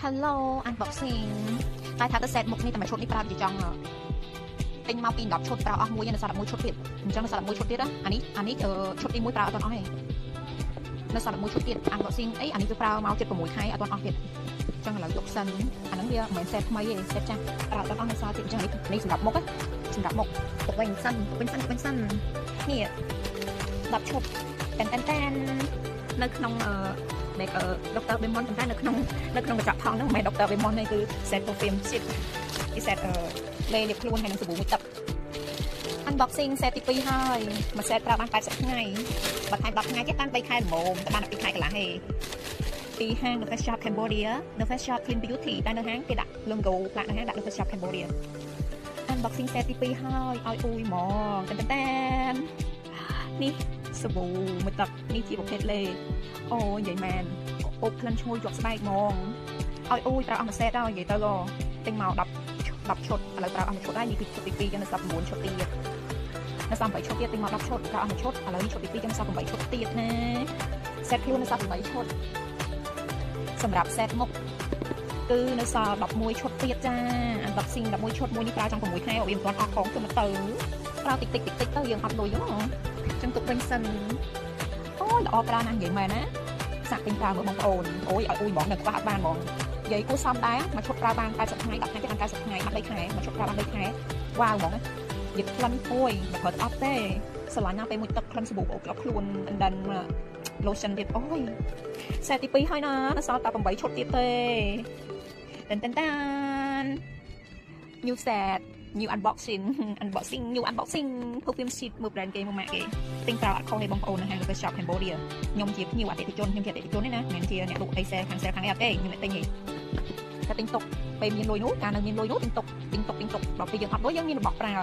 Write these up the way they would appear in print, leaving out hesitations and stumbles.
Hello unboxing តែថាទៅ set មុខនេះតែមួយឈុតនេះប្រាប់ជាចង់ទិញមកពី10ឈុតប្រើអស់មួយនៅសារមួយឈុតទៀតអញ្ចឹងនៅសារមួយឈុតទៀតអានេះឈុតទី1ប្រើអត់អស់ទេនៅសារមួយឈុតទៀត unboxing អីអានេះវាប្រើមក76ខែអត់អស់ទៀតអញ្ចឹងឥឡូវយកសិនអាហ្នឹងវាមិនមែន set ថ្មីទេ set ចាស់ប្រើអត់អស់នៅសារទៀតអញ្ចឹងនេះសម្រាប់មុខសម្រាប់មុខទុកវិញសិននេះ10ឈុតតែននៅក្នុងDr. Bemon តែនៅក្នុងកញ្ចក់ថងហ្នឹងមិនមែន Dr. Bemon ទេគឺ set perfume sheet ពី set លេលាបខ្លួនហើយនឹងសាប៊ូមួយទឹក unboxing set ទី2ហើយមួយ set ប្រើបាន80ថ្ងៃបើថែម10ថ្ងៃទៀតបាន3ខែល្មមតែបាន2ខែកន្លះទេពីហាង The Face Shop Cambodia The Face Shop Clean Beauty តែនៅហាងគេដាក់ logo ផ្លាកនៅហាងដាក់ The Face Shop Cambodia unboxing set ទី2ហើយឲ្យអ៊ុយហ្មងតែនេះសាប៊ូមួយទឹកនេះជាប្រភេទលេអូនិយាយមែនអូបក្លិនឈ្ងុយជាប់ស្បែកហ្មងឲ្យអ៊ុយប្រើអស់មួយសេតហើយនិយាយទៅទិញមក10ឈុតឥឡូវប្រើអស់មួយឈុតហើយនេះគឺឈុតទី2ចឹងនៅសល់9ឈុតទៀតនៅសល់8ឈុតទៀតទិញមក10ឈុតប្រើអស់មួយឈុតឥឡូវនេះឈុតទី2ចឹងសល់8ឈុតទៀតណាសេតខ្លួននៅសល់8ឈុតសម្រាប់សេតមុខគឺនៅសល់11ឈុតទៀតចា unboxing 11ឈុតមួយនេះប្រើចង់6ខែវាមិនទាន់អស់ของទៅមកទៅប្រើតិចទៅយើងអត់លុយហ៎ចឹងទុកវិញសិនអូយល្អប្រើណាស់និយាយមែនណាសាក់ទិញប្រើមើលបងប្អូនអូយឲ្យអ៊ុយហ្មងនៅខ្វះអត់បានហ្មងនិយាយគួរសមដែរមកឈុតប្រើបាន80ថ្ងៃ10ថ្ងៃទៀតបាន90ថ្ងៃបាន3ខែមកឈុតប្រើបាន3ខែវ៉ាវហ្មងនិយាយក្លិនអូយមិនខត់អត់ទេស្រឡាញ់ណាស់ពេលមួយទឹកក្លិនសាប៊ូក្លប់ខ្លួនដិន lotion ទៀតអូយសេតទី2ហើយណានៅសល់តែ8ឈុតទៀតទេតែ new set new unboxing new unboxing perfume sheet មើល brand គេមកម៉ាក់គេទិញប្រើអត់ខុសទេបងប្អូននៅហាង The Shop Cambodia ខ្ញុំជាភ្ញៀវអតិថិជនទេណាមិនមែនជាអ្នកលក់អី sale ខាងអីអត់ទេខ្ញុំទិញទេតែទិញទុកពេលមានលុយនោះកាលនៅមានលុយនោះទិញទុកដល់ពេលយើងអត់លុយយើងមានរបស់ប្រើ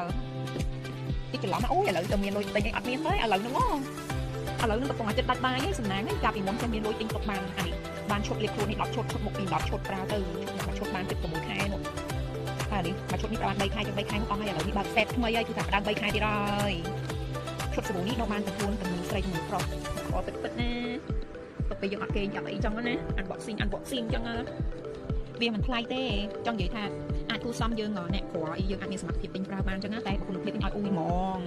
ទីច្រឡំណាអូយឥឡូវទៅមានលុយទិញអីអត់មានទេឥឡូវហ្នឹងកំពុងតែចិត្តដាច់បាយឯងសំណាងឯងកាលពីមុនខ្ញុំមានលុយទិញទុកបានអានេះបានឈុតលេខខ្លួននេះ10ឈុតមុខពី10ឈុតប្រើទៅឈុតបាន6ខែនោះហើយនេះមកឈុតនេះប្រើបាន3ខែចុង3ខែអស់ហើយឥឡូវនេះបើក set ថ្មីហើយគឺថាដើម3ខែទៀតហើយឈុតសាប៊ូនេះនៅបានទទួលទាំងស្រីទាំងប្រុសអត់ពិតណាទៅពេលយើងអត់គេយ៉ាប់អីចឹងណា unboxing ចឹងវាមិនថ្លៃទេចង់និយាយថាអាចគួរសមយើងអ្នកគ្រាន់យើងអាចមានសមត្ថភាពទិញប្រើបានចឹងណាតែគុណភាពទិញឲ្យអ៊ុយហ្មង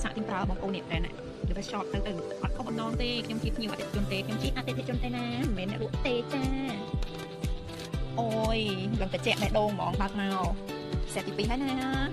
សាក់ទិញប្រើបងប្អូនអ្នកតែណា The Face Shop ទៅអត់ខុសអំណងទេខ្ញុំជាភ្ញៀវអតិថិជនទេខ្ញុំជាអតិថិជនទេណាមិនមែនអ្នកលក់ទេចាអូយឡើងតែជែកបេះដូងហ្មងបើកមកសេតទី2ហើយណា